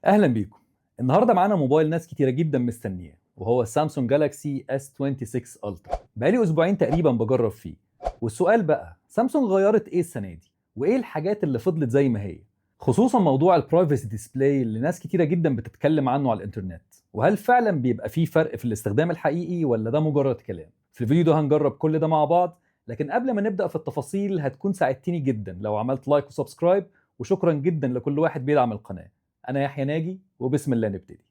اهلا بيكم. النهارده معانا موبايل ناس كتيره جدا مستنياه، وهو السامسونج جالاكسي S26 الترا. بقالي اسبوعين تقريبا بجرب فيه، والسؤال بقى سامسونج غيرت ايه السنه دي، وايه الحاجات اللي فضلت زي ما هي، خصوصا موضوع البرايفسي ديسبلاي اللي ناس كتيره جدا بتتكلم عنه على الانترنت. وهل فعلا بيبقى فيه فرق في الاستخدام الحقيقي ولا ده مجرد كلام؟ في الفيديو ده هنجرب كل ده مع بعض، لكن قبل ما نبدا في التفاصيل هتكون ساعدتني جدا لو عملت لايك وسبسكرايب، وشكرا جدا لكل واحد بيدعم القناه. أنا يحيى ناجي، وبسم الله نبتدي.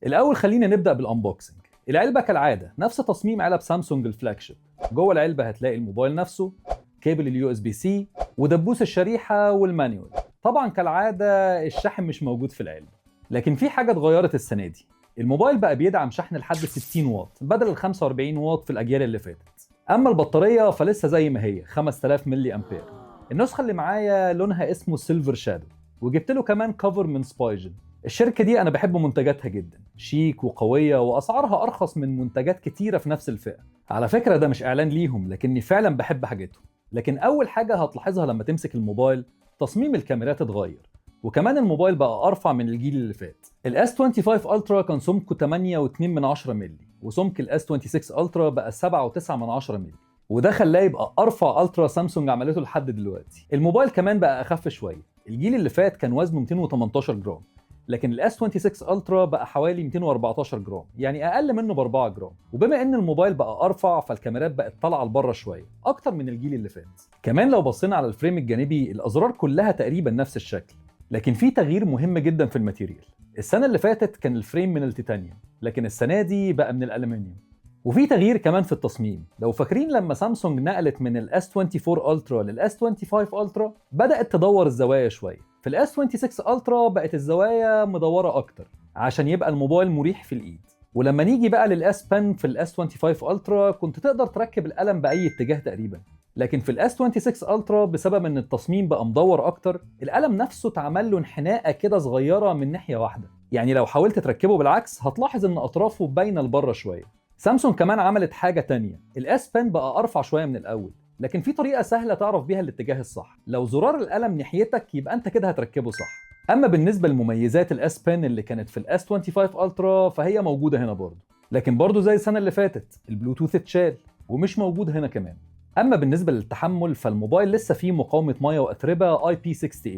الأول خلينا نبدأ بالأنبوكسنج. العلبة كالعادة نفس تصميم علب سامسونج الفلاج شيب. جوه العلبة هتلاقي الموبايل نفسه، كيبل اليو اس بي سي، ودبوس الشريحة والمانيوال. طبعا كالعادة الشاحن مش موجود في العلبة، لكن في حاجة اتغيرت السنة دي. الموبايل بقى بيدعم شحن لحد 60 واط بدل ال 45 واط في الأجيال اللي فاتت. أما البطارية فلسه زي ما هي 5000 ملي أمبير. النسخة اللي معايا لونها اسمه سيلفر شادو، وجبت له كمان كفر من سبايجن. الشركة دي أنا بحب منتجاتها جدا، شيك وقوية وأسعارها أرخص من منتجات كتيرة في نفس الفئة. على فكرة ده مش إعلان ليهم، لكني فعلا بحب حاجتهم. لكن أول حاجة هتلاحظها لما تمسك الموبايل، تصميم الكاميرات اتغير، وكمان الموبايل بقى أرفع من الجيل اللي فات. ال S25 Ultra كان سمكه 8.2 مللي، وسمك ال S26 Ultra بقى 7.9 مللي، وده خلاه يبقى ارفع الترا سامسونج عملته لحد دلوقتي. الموبايل كمان بقى اخف شويه، الجيل اللي فات كان وزنه 218 جرام، لكن الاس 26 الترا بقى حوالي 214 جرام، يعني اقل منه ب 4 جرام. وبما ان الموبايل بقى ارفع فالكاميرات بقت طالعه لبره شويه اكتر من الجيل اللي فات. كمان لو بصينا على الفريم الجانبي الازرار كلها تقريبا نفس الشكل، لكن في تغيير مهم جدا في الماتيريال. السنه اللي فاتت كان الفريم من التيتانيوم، لكن السنه دي بقى من الالومنيوم. وفي تغيير كمان في التصميم. لو فاكرين لما سامسونج نقلت من الاس 24 الترا للاس 25 الترا بدات تدور الزوايا شويه، في الاس 26 الترا بقت الزوايا مدوره اكتر عشان يبقى الموبايل مريح في الايد. ولما نيجي بقى للاس بن في الاس 25 الترا كنت تقدر تركب القلم باي اتجاه تقريبا، لكن في الاس 26 الترا بسبب ان التصميم بقى مدور اكتر القلم نفسه اتعمل له انحناءه كده صغيره من ناحيه واحده، يعني لو حاولت تركبه بالعكس هتلاحظ ان اطرافه باينه لبره شويه. سامسونج كمان عملت حاجة تانية، الاس بن بقى أرفع شوية من الأول، لكن في طريقة سهلة تعرف بيها الاتجاه الصح. لو زرار القلم ناحيتك يبقى أنت كده هتركبه صح. أما بالنسبة لمميزات الاس بن اللي كانت في الاس 25 الترا فهي موجودة هنا برضه، لكن برضه زي السنة اللي فاتت البلوتوث اتشال ومش موجود هنا كمان. أما بالنسبة للتحمل فالموبايل لسه فيه مقاومة مية وأتربة IP68،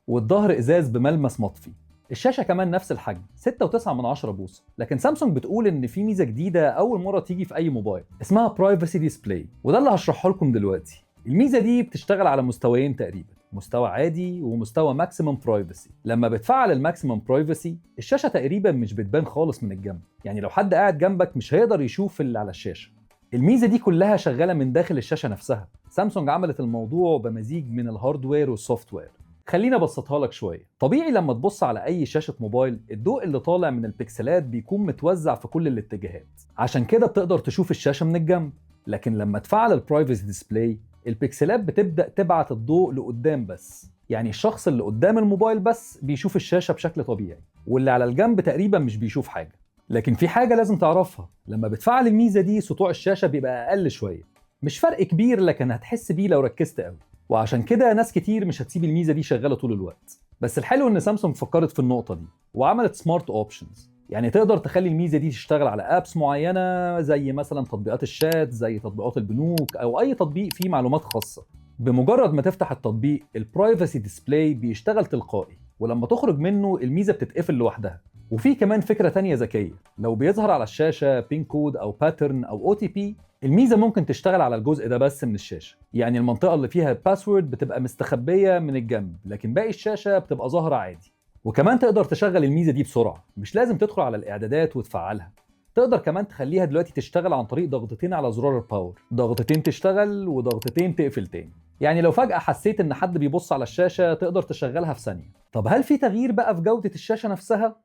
والظهر إزاز بملمس مطفي. الشاشة كمان نفس الحجم 6.9 بوصة، لكن سامسونج بتقول إن في ميزة جديدة أول مرة تيجي في أي موبايل اسمها برايفسي ديسبلاي، وده اللي هشرحه لكم دلوقتي. الميزة دي بتشتغل على مستويين تقريبا، مستوى عادي ومستوى ماكسيمم برايفسي. لما بتفعل الماكسيمم برايفسي الشاشة تقريبا مش بتبان خالص من الجنب، يعني لو حد قاعد جنبك مش هيقدر يشوف اللي على الشاشة. الميزة دي كلها شغالة من داخل الشاشة نفسها. سامسونج عملت الموضوع بمزيج من الهاردوير والسوفت وير. خليني ابسطها لك شويه. طبيعي لما تبص على اي شاشه موبايل الضوء اللي طالع من البكسلات بيكون متوزع في كل الاتجاهات، عشان كده بتقدر تشوف الشاشه من الجنب. لكن لما تفعل البرايفسي ديسبلاي البكسلات بتبدا تبعت الضوء لقدام بس، يعني الشخص اللي قدام الموبايل بس بيشوف الشاشه بشكل طبيعي، واللي على الجنب تقريبا مش بيشوف حاجه. لكن في حاجه لازم تعرفها، لما بتفعل الميزه دي سطوع الشاشه بيبقى اقل شويه، مش فرق كبير لكن هتحس بيه لو ركزت قوي، وعشان كده ناس كتير مش هتسيب الميزه دي شغاله طول الوقت. بس الحلو ان سامسونج فكرت في النقطه دي وعملت سمارت اوبشنز، يعني تقدر تخلي الميزه دي تشتغل على ابس معينه زي مثلا تطبيقات الشات، زي تطبيقات البنوك، او اي تطبيق فيه معلومات خاصه. بمجرد ما تفتح التطبيق البرايفسي ديسبلاي بيشتغل تلقائي، ولما تخرج منه الميزه بتتقفل لوحدها. وفي كمان فكره تانية ذكيه، لو بيظهر على الشاشه بين كود او باترن او OTP الميزه ممكن تشتغل على الجزء ده بس من الشاشه، يعني المنطقه اللي فيها الباسورد بتبقى مستخبيه من الجنب لكن باقي الشاشه بتبقى ظاهره عادي. وكمان تقدر تشغل الميزه دي بسرعه، مش لازم تدخل على الاعدادات وتفعلها. تقدر كمان تخليها دلوقتي تشتغل عن طريق ضغطتين على زرار الباور، ضغطتين تشتغل وضغطتين تقفل تاني، يعني لو فجأة حسيت ان حد بيبص على الشاشة تقدر تشغلها في ثانية. طب هل في تغيير بقى في جودة الشاشة نفسها؟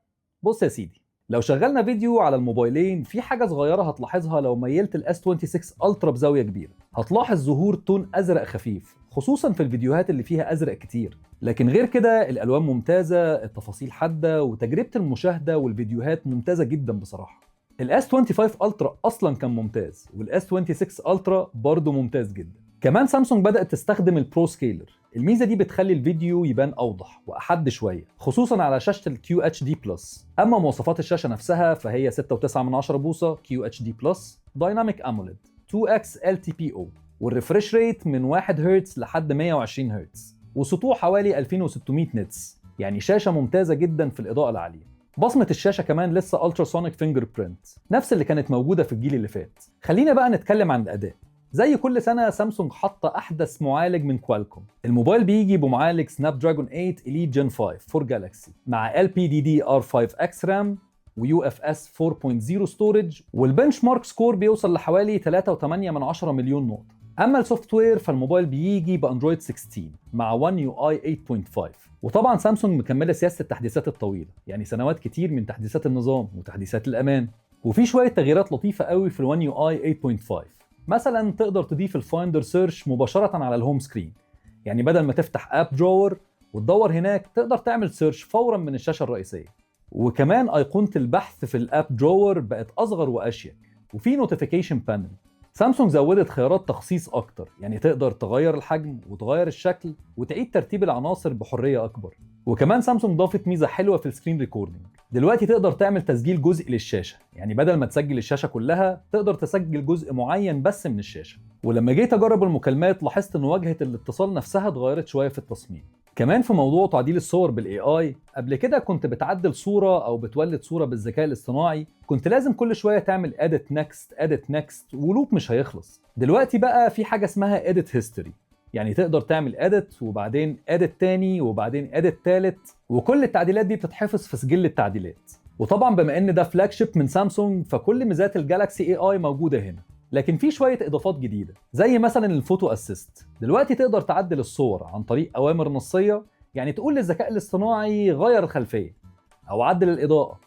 بص يا سيدي، لو شغلنا فيديو على الموبايلين في حاجة صغيرة هتلاحظها. لو ميلت الاس 26 الترا بزاوية كبيرة هتلاحظ ظهور تون ازرق خفيف، خصوصا في الفيديوهات اللي فيها ازرق كتير. لكن غير كده الالوان ممتازة، التفاصيل حادة، وتجربة المشاهدة والفيديوهات ممتازة جدا بصراحة. الاس 25 الترا اصلا كان ممتاز، والاس 26 الترا برضه ممتاز جدا. كمان سامسونج بدأت تستخدم البرو سكيلر، الميزة دي بتخلي الفيديو يبان أوضح وأحد شوية، خصوصاً على شاشة ال QHD+. أما مواصفات الشاشة نفسها فهي 6.9 بوصة QHD+، Dynamic AMOLED، 2x LTPO، والريفريش ريت من 1 هرتز لحد 120 هرتز، وسطوع حوالي 2600 نتس، يعني شاشة ممتازة جداً في الإضاءة العالية. بصمة الشاشة كمان لسه التراسونيك فينجر برينت، نفس اللي كانت موجودة في الجيل اللي فات. خلينا بقى نتكلم عن الأداء. زي كل سنة سامسونج حاطة أحدث معالج من كوالكوم. الموبايل بيجي بمعالج سناب دراجون 8 إليت جن 5 فور جالاكسي مع LPDDR5X رام وUFS 4.0 ستورج، والبنش مارك سكور بيوصل لحوالي 3.8 مليون نقطة. أما السوفت وير فالموبايل بيجي بأندرويد 16 مع One UI 8.5. وطبعا سامسونج مكملة سياسة التحديثات الطويلة، يعني سنوات كتير من تحديثات النظام وتحديثات الأمان، وفي شوية تغييرات لطيفة قوي في الون يو اي 8.5. مثلا تقدر تضيف الفايندر سيرش مباشرة على الهوم سكرين، يعني بدل ما تفتح اب درور وتدور هناك تقدر تعمل سيرش فورا من الشاشة الرئيسية. وكمان أيقونة البحث في الاب درور بقت أصغر وأشيك، وفي نوتيفيكيشن بانل. سامسونج زودت خيارات تخصيص أكتر، يعني تقدر تغير الحجم وتغير الشكل وتعيد ترتيب العناصر بحرية أكبر. وكمان سامسونج ضافت ميزة حلوة في السكرين ريكوردينج، دلوقتي تقدر تعمل تسجيل جزء للشاشة، يعني بدل ما تسجل الشاشة كلها تقدر تسجل جزء معين بس من الشاشة. ولما جيت أجرب المكالمات لاحظت إن واجهة الاتصال نفسها اتغيرت شوية في التصميم. كمان في موضوع تعديل الصور بالاي اي، قبل كده كنت بتعدل صورة أو بتولد صورة بالذكاء الاصطناعي كنت لازم كل شوية تعمل edit next ولوب مش هيخلص. دلوقتي بقى في حاجة اسمها edit history، يعني تقدر تعمل edit وبعدين edit تاني وبعدين edit تالت، وكل التعديلات دي بتتحفظ في سجل التعديلات. وطبعا بما ان ده فلاج شيب من سامسونج فكل ميزات الجالاكسي اي اي موجودة هنا، لكن في شوية إضافات جديدة زي مثلا الفوتو أسيست. دلوقتي تقدر تعدل الصور عن طريق أوامر نصية، يعني تقول للذكاء الاصطناعي غير الخلفية أو عدل الإضاءة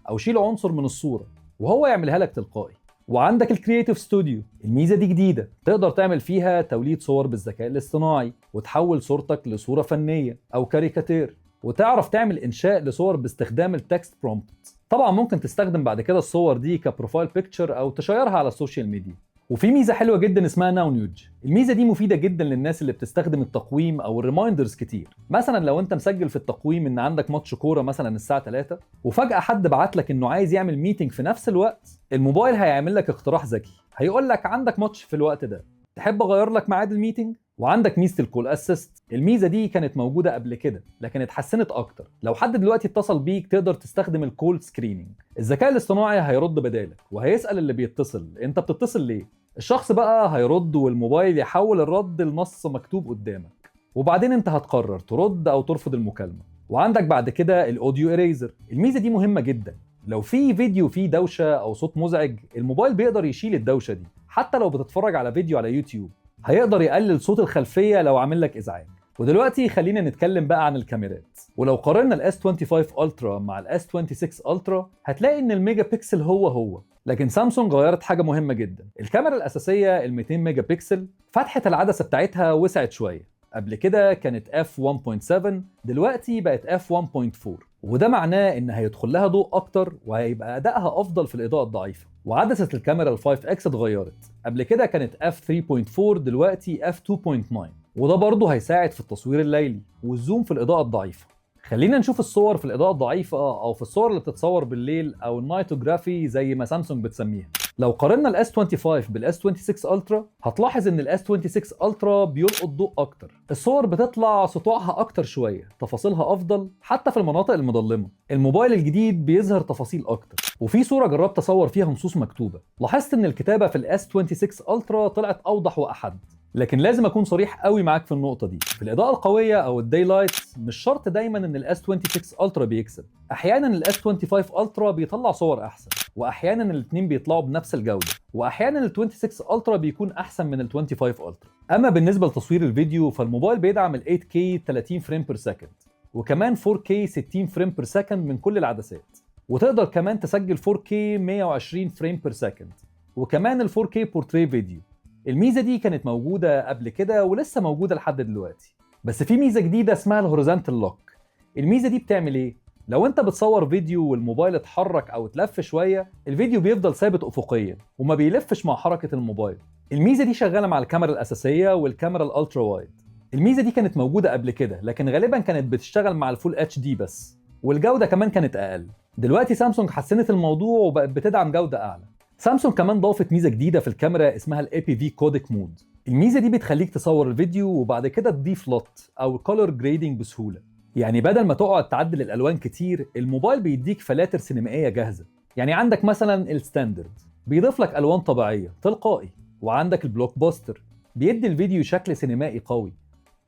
أو شيل عنصر من الصورة وهو يعملها لك تلقائي. وعندك الكرييتيف ستوديو، الميزة دي جديدة، تقدر تعمل فيها توليد صور بالذكاء الاصطناعي وتحول صورتك لصورة فنية أو كاريكاتير، وتعرف تعمل إنشاء لصور باستخدام التكست برومبت. طبعا ممكن تستخدم بعد كده الصور دي كبروفايل بيكتشر أو تشيرها على السوشيال ميديا. وفي ميزة حلوة جدا اسمها ناو نيوج، الميزة دي مفيدة جدا للناس اللي بتستخدم التقويم أو الريمايندرز كتير. مثلا لو أنت مسجل في التقويم إن عندك ماتش كورة مثلا الساعة 3 وفجأة حد بعت لك إنه عايز يعمل ميتنج في نفس الوقت، الموبايل هيعمل لك اقتراح ذكي، هيقول لك عندك ماتش في الوقت ده، تحب أغير لك ميعاد الميتنج؟ وعندك ميزة الكول اسيست، الميزة دي كانت موجودة قبل كده لكن اتحسنت أكتر. لو حد دلوقتي اتصل بيك تقدر تستخدم الكول سكريننج، الذكاء الاصطناعي هيرد بدالك وهيسأل اللي بيتصل أنت بتتصل ليه؟ الشخص بقى هيرد والموبايل يحول الرد لنص مكتوب قدامك، وبعدين انت هتقرر ترد او ترفض المكالمة. وعندك بعد كده الاوديو اريزر، الميزة دي مهمة جدا، لو في فيديو فيه دوشة او صوت مزعج الموبايل بيقدر يشيل الدوشة دي. حتى لو بتتفرج على فيديو على يوتيوب هيقدر يقلل صوت الخلفية لو عامل لك ازعاج. ودلوقتي خلينا نتكلم بقى عن الكاميرات. ولو قارنا الاس 25 الترا مع الاس 26 الترا هتلاقي ان الميجا بيكسل هو، لكن سامسونج غيرت حاجة مهمة جدا. الكاميرا الأساسية ال 200 ميجا بكسل فتحة العدسة بتاعتها وسعت شوية، قبل كده كانت f1.7 دلوقتي بقت f1.4، وده معناه ان هيدخل لها ضوء اكتر وهيبقى ادائها افضل في الاضاءة الضعيفة. وعدسة الكاميرا ال 5x اتغيرت، قبل كده كانت f3.4 دلوقتي f2.9، وده برضه هيساعد في التصوير الليلي والزوم في الاضاءة الضعيفة. خلينا نشوف الصور في الإضاءة الضعيفة أو في الصور اللي بتتصور بالليل أو النايتوجرافي زي ما سامسونج بتسميها. لو قارنا الاس 25 بالاس 26 الترا هتلاحظ ان الاس 26 الترا بيلقط ضوء اكتر، الصور بتطلع سطوعها اكتر شويه، تفاصيلها افضل حتى في المناطق المظلمه. الموبايل الجديد بيظهر تفاصيل اكتر، وفي صوره جربت اصور فيها نصوص مكتوبه لاحظت ان الكتابه في الاس 26 الترا طلعت اوضح واحد. لكن لازم اكون صريح قوي معاك في النقطه دي، في الاضاءه القويه او الداي لايت مش شرط دايما ان الاس 26 الترا بيكسب، احيانا الاس 25 الترا بيطلع صور احسن، واحيانا الاثنين بيطلعوا بنفس الجوده، واحيانا ال 26 الترا بيكون احسن من ال 25 الترا. اما بالنسبه لتصوير الفيديو فالموبايل بيدعم ال 8K 30 فريم بير سكند، وكمان 4K 60 فريم بير سكند من كل العدسات، وتقدر كمان تسجل 4K 120 فريم بير سكند، وكمان ال 4K بورتريه فيديو. الميزه دي كانت موجوده قبل كده ولسه موجوده لحد دلوقتي، بس في ميزه جديده اسمها الهوريزونتال لوك. الميزه دي بتعمل ايه؟ لو انت بتصور فيديو والموبايل اتحرك او اتلف شويه الفيديو بيفضل ثابت افقيا وما بيلفش مع حركه الموبايل. الميزه دي شغاله مع الكاميرا الاساسيه والكاميرا الالترا وايد. الميزة دي كانت موجودة قبل كده، لكن غالبا كانت بتشتغل مع الفول اتش دي بس، والجودة كمان كانت أقل. دلوقتي سامسونج حسنت الموضوع وبقت بتدعم جودة أعلى. سامسونج كمان ضافت ميزة جديدة في الكاميرا اسمها الاي بي في كودك مود. الميزة دي بتخليك تصور الفيديو وبعد كده تضيف لوت أو كولر جريدنج بسهولة. يعني بدل ما تقعد تعدل الألوان كتير، الموبايل بيديك فلاتر سينمائية جاهزة. يعني عندك مثلا الستاندرد بيضيف لك ألوان طبيعية تلقائي، وعندك البلوك باستر بيدي الفيديو شكل سينمائي قوي،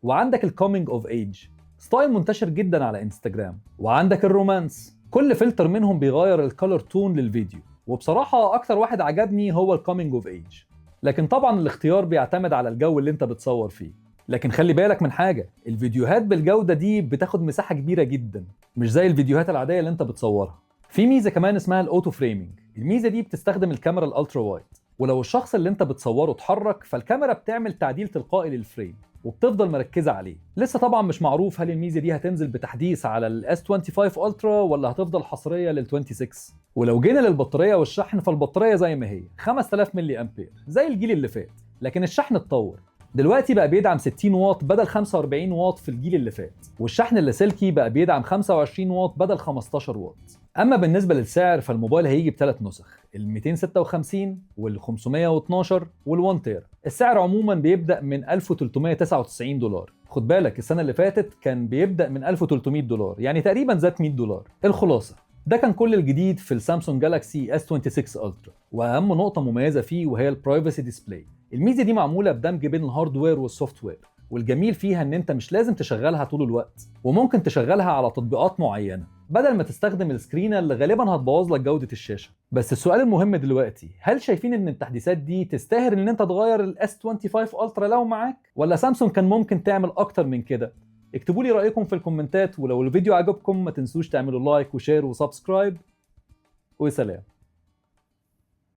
وعندك الكومينج اوف ايج ستايل منتشر جدا على انستجرام، وعندك الرومانس. كل فلتر منهم بيغير الكالر تون للفيديو، وبصراحة اكتر واحد عجبني هو الكومينج اوف ايج. لكن طبعا الاختيار بيعتمد على الجو اللي انت بتصور فيه. لكن خلي بالك من حاجة، الفيديوهات بالجودة دي بتاخد مساحة كبيرة جدا، مش زي الفيديوهات العادية اللي انت بتصورها. في ميزة كمان اسمها الاوتو فريمينج. الميزة دي بتستخدم الكاميرا الالترا وايد، ولو الشخص اللي انت بتصوره اتحرك فالكاميرا بتعمل تعديل تلقائي للفريم وبتفضل مركزة عليه. لسه طبعا مش معروف هل الميزة دي هتنزل بتحديث على الاس 25 الترا ولا هتفضل حصرية لل 26. ولو جينا للبطارية والشحن، فالبطارية زي ما هي 5000 ملي امبير زي الجيل اللي فات، لكن الشحن اتطور. دلوقتي بقى بيدعم 60 واط بدل 45 واط في الجيل اللي فات، والشحن اللاسلكي بقى بيدعم 25 واط بدل 15 واط. اما بالنسبه للسعر، فالموبايل هيجي بثلاث نسخ، ال 256 وال 512 وال 1 تيرا. السعر عموما بيبدا من 1399 دولار. خد بالك السنه اللي فاتت كان بيبدا من 1300 دولار، يعني تقريبا زاد 100 دولار. الخلاصه، ده كان كل الجديد في السامسونج جالاكسي اس 26 الترا، واهم نقطه مميزه فيه وهي البرايفسي ديسبلاي. الميزه دي معموله بدمج بين الهاردوير والسوفت وير، والجميل فيها ان انت مش لازم تشغلها طول الوقت، وممكن تشغلها على تطبيقات معينه بدل ما تستخدم السكرينه اللي غالبا هتبوظ لك جوده الشاشه. بس السؤال المهم دلوقتي، هل شايفين ان التحديثات دي تستاهل ان انت تغير الاس 25 الترا لو معاك، ولا سامسونج كان ممكن تعمل اكتر من كده؟ اكتبوا لي رايكم في الكومنتات، ولو الفيديو عجبكم ما تنسوش تعملوا لايك وشير وسبسكرايب، وسلام.